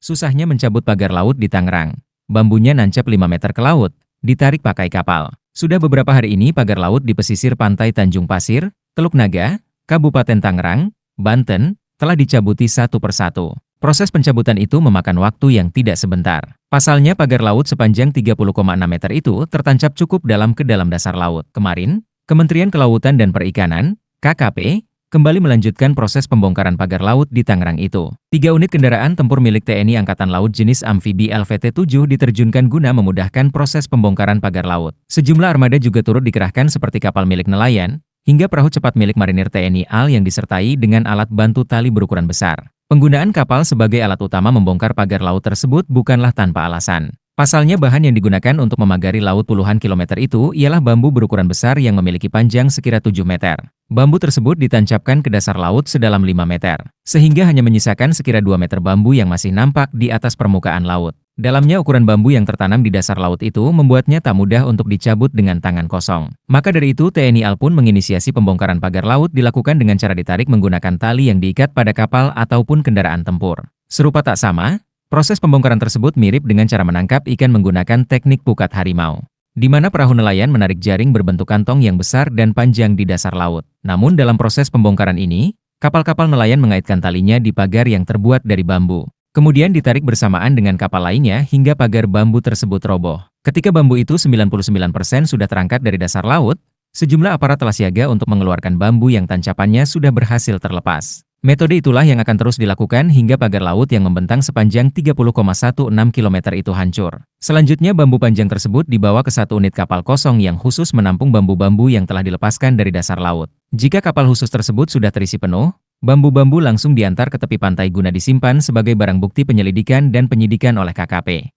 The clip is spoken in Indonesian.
Susahnya mencabut pagar laut di Tangerang. Bambunya nancap 5 meter ke laut, ditarik pakai kapal. Sudah beberapa hari ini pagar laut di pesisir pantai Tanjung Pasir, Teluk Naga, Kabupaten Tangerang, Banten, telah dicabuti satu persatu. Proses pencabutan itu memakan waktu yang tidak sebentar. Pasalnya pagar laut sepanjang 30,6 meter itu tertancap cukup dalam ke dalam dasar laut. Kemarin, Kementerian Kelautan dan Perikanan, KKP, kembali melanjutkan proses pembongkaran pagar laut di Tangerang itu. 3 unit kendaraan tempur milik TNI Angkatan Laut jenis amfibi LVT-7 diterjunkan guna memudahkan proses pembongkaran pagar laut. Sejumlah armada juga turut dikerahkan seperti kapal milik nelayan, hingga perahu cepat milik marinir TNI AL yang disertai dengan alat bantu tali berukuran besar. Penggunaan kapal sebagai alat utama membongkar pagar laut tersebut bukanlah tanpa alasan. Pasalnya bahan yang digunakan untuk memagari laut puluhan kilometer itu ialah bambu berukuran besar yang memiliki panjang sekira 7 meter. Bambu tersebut ditancapkan ke dasar laut sedalam 5 meter, sehingga hanya menyisakan sekira 2 meter bambu yang masih nampak di atas permukaan laut. Dalamnya ukuran bambu yang tertanam di dasar laut itu membuatnya tak mudah untuk dicabut dengan tangan kosong. Maka dari itu TNI AL pun menginisiasi pembongkaran pagar laut dilakukan dengan cara ditarik menggunakan tali yang diikat pada kapal ataupun kendaraan tempur. Serupa tak sama, proses pembongkaran tersebut mirip dengan cara menangkap ikan menggunakan teknik pukat harimau, di mana perahu nelayan menarik jaring berbentuk kantong yang besar dan panjang di dasar laut. Namun dalam proses pembongkaran ini, kapal-kapal nelayan mengaitkan talinya di pagar yang terbuat dari bambu. Kemudian ditarik bersamaan dengan kapal lainnya hingga pagar bambu tersebut roboh. Ketika bambu itu 99% sudah terangkat dari dasar laut, sejumlah aparat telah siaga untuk mengeluarkan bambu yang tancapannya sudah berhasil terlepas. Metode itulah yang akan terus dilakukan hingga pagar laut yang membentang sepanjang 30,16 km itu hancur. Selanjutnya bambu panjang tersebut dibawa ke satu unit kapal kosong yang khusus menampung bambu-bambu yang telah dilepaskan dari dasar laut. Jika kapal khusus tersebut sudah terisi penuh, bambu-bambu langsung diantar ke tepi pantai guna disimpan sebagai barang bukti penyelidikan dan penyidikan oleh KKP.